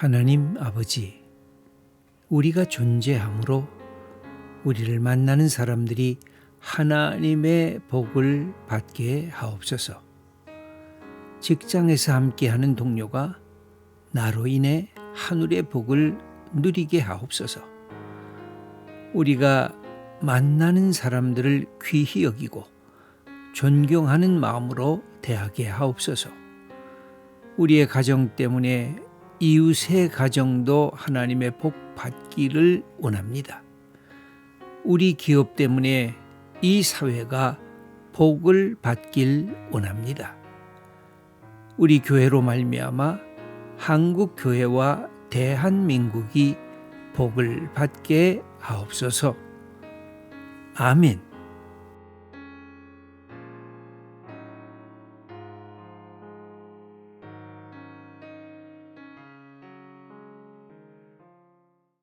하나님 아버지, 우리가 존재함으로 우리를 만나는 사람들이 하나님의 복을 받게 하옵소서. 직장에서 함께하는 동료가 나로 인해 하늘의 복을 누리게 하옵소서. 우리가 만나는 사람들을 귀히 여기고 존경하는 마음으로 대하게 하옵소서. 우리의 가정 때문에 이웃의 가정도 하나님의 복 받기를 원합니다. 우리 기업 때문에 이 사회가 복을 받길 원합니다. 우리 교회로 말미암아 한국 교회와 대한민국이 복을 받게 하옵소서. 아멘.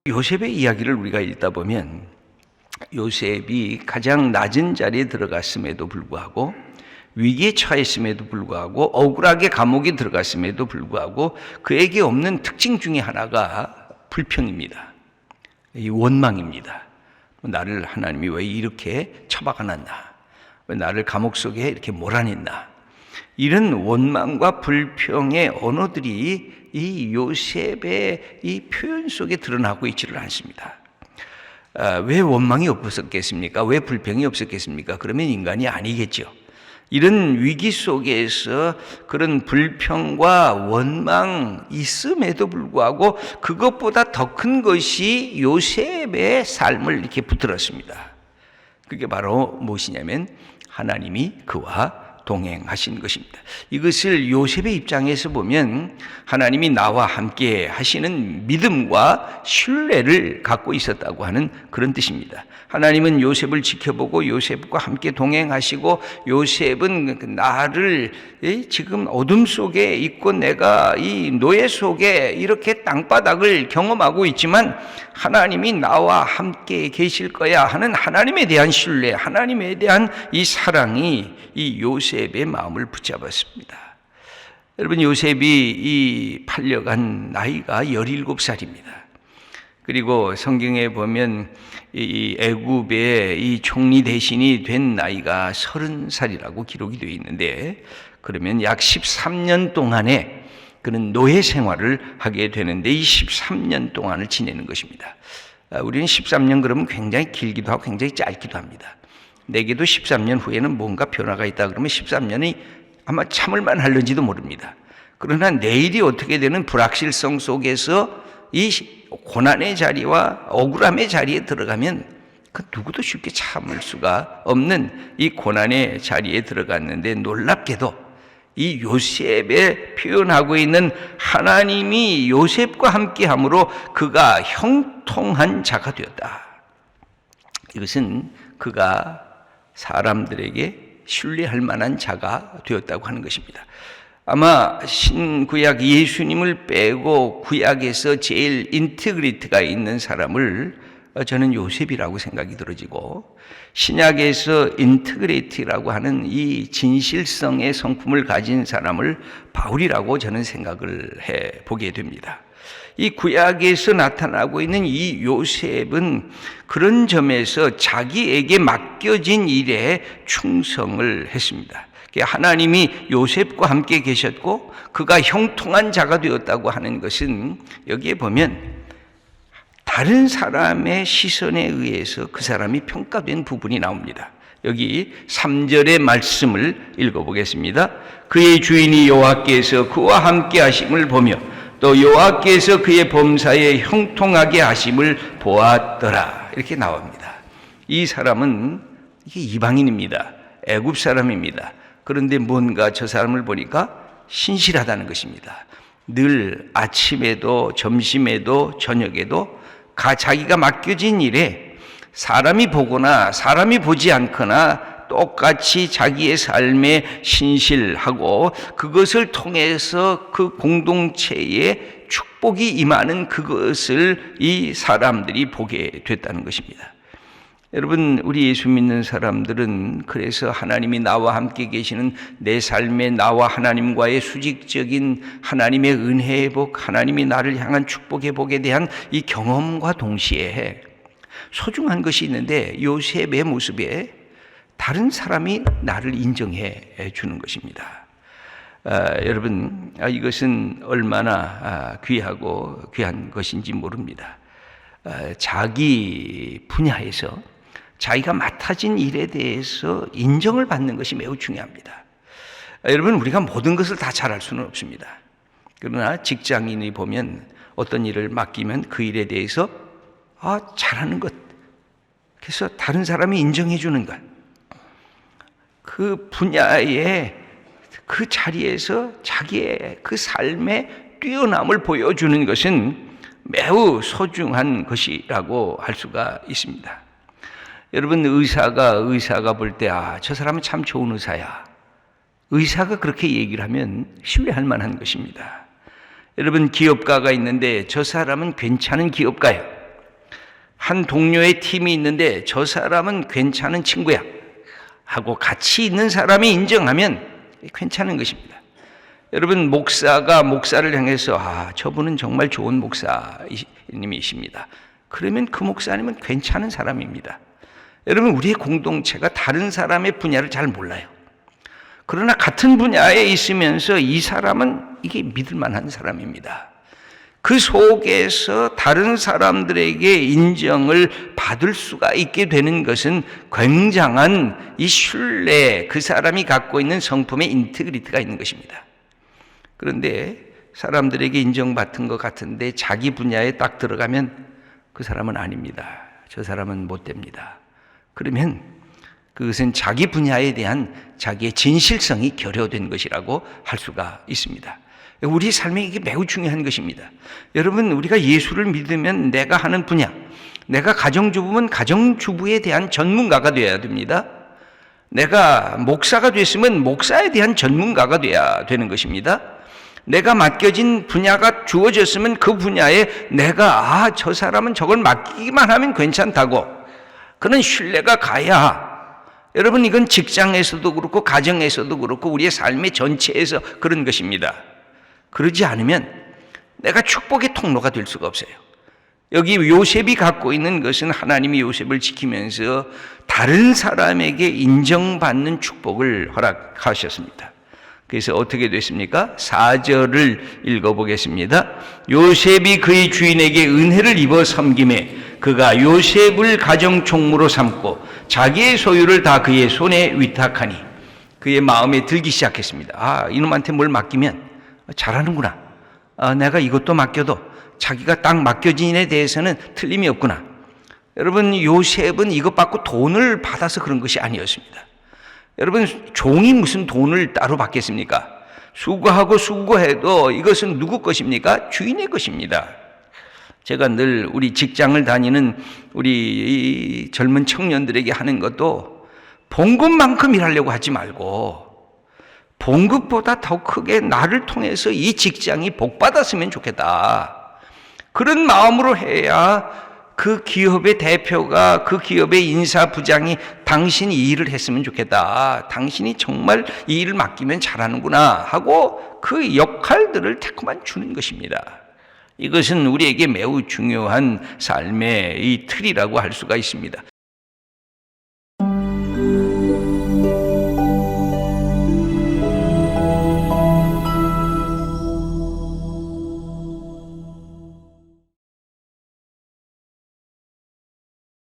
요셉의 이야기를 우리가 읽다 보면 요셉이 가장 낮은 자리에 들어갔음에도 불구하고, 위기에 처했음에도 불구하고, 억울하게 감옥에 들어갔음에도 불구하고 그에게 없는 특징 중에 하나가 불평입니다. 이 원망입니다. 나를 하나님이 왜 이렇게 처박아놨나? 왜 나를 감옥 속에 이렇게 몰아냈나? 이런 원망과 불평의 언어들이 이 요셉의 이 표현 속에 드러나고 있지를 않습니다. 왜 원망이 없었겠습니까? 왜 불평이 없었겠습니까? 그러면 인간이 아니겠죠. 이런 위기 속에서 그런 불평과 원망 있음에도 불구하고 그것보다 더 큰 것이 요셉의 삶을 이렇게 붙들었습니다. 그게 바로 무엇이냐면 하나님이 그와 동행하신 것입니다. 이것을 요셉의 입장에서 보면 하나님이 나와 함께 하시는 믿음과 신뢰를 갖고 있었다고 하는 그런 뜻입니다. 하나님은 요셉을 지켜보고 요셉과 함께 동행하시고, 요셉은 나를 지금 어둠 속에 있고 내가 이 노예 속에 이렇게 땅바닥을 경험하고 있지만 하나님이 나와 함께 계실 거야 하는 하나님에 대한 신뢰, 하나님에 대한 이 사랑이 이 요셉의 마음을 붙잡았습니다. 여러분, 요셉이 이 팔려간 나이가 17살입니다. 그리고 성경에 보면 이 애굽의 이 총리 대신이 된 나이가 30살이라고 기록이 되어 있는데, 그러면 약 13년 동안에 그는 노예 생활을 하게 되는데 이 13년 동안을 지내는 것입니다. 우리는 13년 그러면 굉장히 길기도 하고 굉장히 짧기도 합니다. 내게도 13년 후에는 뭔가 변화가 있다 그러면 13년이 아마 참을만 할는지도 모릅니다. 그러나 내일이 어떻게 되는 불확실성 속에서 이 고난의 자리와 억울함의 자리에 들어가면 그 누구도 쉽게 참을 수가 없는 이 고난의 자리에 들어갔는데, 놀랍게도 이 요셉에 표현하고 있는 하나님이 요셉과 함께함으로 그가 형통한 자가 되었다. 이것은 그가 사람들에게 신뢰할 만한 자가 되었다고 하는 것입니다. 아마 신구약 예수님을 빼고 구약에서 제일 인테그리티가 있는 사람을 저는 요셉이라고 생각이 들어지고, 신약에서 인테그리티라고 하는 이 진실성의 성품을 가진 사람을 바울이라고 저는 생각을 해보게 됩니다. 이 구약에서 나타나고 있는 이 요셉은 그런 점에서 자기에게 맡겨진 일에 충성을 했습니다. 하나님이 요셉과 함께 계셨고 그가 형통한 자가 되었다고 하는 것은, 여기에 보면 다른 사람의 시선에 의해서 그 사람이 평가된 부분이 나옵니다. 여기 3절의 말씀을 읽어보겠습니다. 그의 주인이 여호와께서 그와 함께 하심을 보며 또 여호와께서 그의 범사에 형통하게 하심을 보았더라. 이렇게 나옵니다. 이 사람은 이방인입니다. 애굽 사람입니다. 그런데 뭔가 저 사람을 보니까 신실하다는 것입니다. 늘 아침에도 점심에도 저녁에도 자기가 맡겨진 일에 사람이 보거나 사람이 보지 않거나 똑같이 자기의 삶에 신실하고 그것을 통해서 그 공동체에 축복이 임하는 그것을 이 사람들이 보게 됐다는 것입니다. 여러분, 우리 예수 믿는 사람들은 그래서 하나님이 나와 함께 계시는 내 삶에 나와 하나님과의 수직적인 하나님의 은혜의 복, 하나님이 나를 향한 축복의 복에 대한 이 경험과 동시에 소중한 것이 있는데 요셉의 모습에 다른 사람이 나를 인정해 주는 것입니다. 여러분, 이것은 얼마나 귀하고 귀한 것인지 모릅니다. 자기 분야에서 자기가 맡아진 일에 대해서 인정을 받는 것이 매우 중요합니다. 여러분, 우리가 모든 것을 다 잘할 수는 없습니다. 그러나 직장인이 보면 어떤 일을 맡기면 그 일에 대해서 잘하는 것, 그래서 다른 사람이 인정해 주는 것, 그 분야에 그 자리에서 자기의 그 삶의 뛰어남을 보여주는 것은 매우 소중한 것이라고 할 수가 있습니다. 여러분, 의사가 볼 때 저 사람은 참 좋은 의사야, 의사가 그렇게 얘기를 하면 신뢰할 만한 것입니다. 여러분, 기업가가 있는데 저 사람은 괜찮은 기업가야, 한 동료의 팀이 있는데 저 사람은 괜찮은 친구야 하고 같이 있는 사람이 인정하면 괜찮은 것입니다. 여러분, 목사가 목사를 향해서 저분은 정말 좋은 목사님이십니다, 그러면 그 목사님은 괜찮은 사람입니다. 여러분, 우리의 공동체가 다른 사람의 분야를 잘 몰라요. 그러나 같은 분야에 있으면서 이 사람은 이게 믿을 만한 사람입니다. 그 속에서 다른 사람들에게 인정을 받을 수가 있게 되는 것은 굉장한 이 신뢰, 그 사람이 갖고 있는 성품의 인테그리티가 있는 것입니다. 그런데 사람들에게 인정받은 것 같은데 자기 분야에 딱 들어가면 그 사람은 아닙니다, 저 사람은 못 됩니다. 그러면 그것은 자기 분야에 대한 자기의 진실성이 결여된 것이라고 할 수가 있습니다. 우리 삶에 이게 매우 중요한 것입니다. 여러분, 우리가 예수를 믿으면 내가 하는 분야, 내가 가정주부면 가정주부에 대한 전문가가 되어야 됩니다. 내가 목사가 됐으면 목사에 대한 전문가가 되어야 되는 것입니다. 내가 맡겨진 분야가 주어졌으면 그 분야에 내가 저 사람은 저걸 맡기기만 하면 괜찮다고 그런 신뢰가 가야, 여러분, 이건 직장에서도 그렇고 가정에서도 그렇고 우리의 삶의 전체에서 그런 것입니다. 그러지 않으면 내가 축복의 통로가 될 수가 없어요. 여기 요셉이 갖고 있는 것은 하나님이 요셉을 지키면서 다른 사람에게 인정받는 축복을 허락하셨습니다. 그래서 어떻게 됐습니까? 4절을 읽어보겠습니다. 요셉이 그의 주인에게 은혜를 입어 섬김에 그가 요셉을 가정총무로 삼고 자기의 소유를 다 그의 손에 위탁하니 그의 마음에 들기 시작했습니다. 이놈한테 뭘 맡기면 잘하는구나, 내가 이것도 맡겨도 자기가 딱 맡겨진 일에 대해서는 틀림이 없구나. 여러분, 요셉은 이것 받고 돈을 받아서 그런 것이 아니었습니다. 여러분, 종이 무슨 돈을 따로 받겠습니까? 수고하고 수고해도 이것은 누구 것입니까? 주인의 것입니다. 제가 늘 우리 직장을 다니는 우리 젊은 청년들에게 하는 것도 봉급만큼 일하려고 하지 말고 봉급보다 더 크게 나를 통해서 이 직장이 복받았으면 좋겠다, 그런 마음으로 해야 그 기업의 대표가, 그 기업의 인사부장이 당신이 이 일을 했으면 좋겠다, 당신이 정말 이 일을 맡기면 잘하는구나 하고 그 역할들을 자꾸만 주는 것입니다. 이것은 우리에게 매우 중요한 삶의 이 틀이라고 할 수가 있습니다.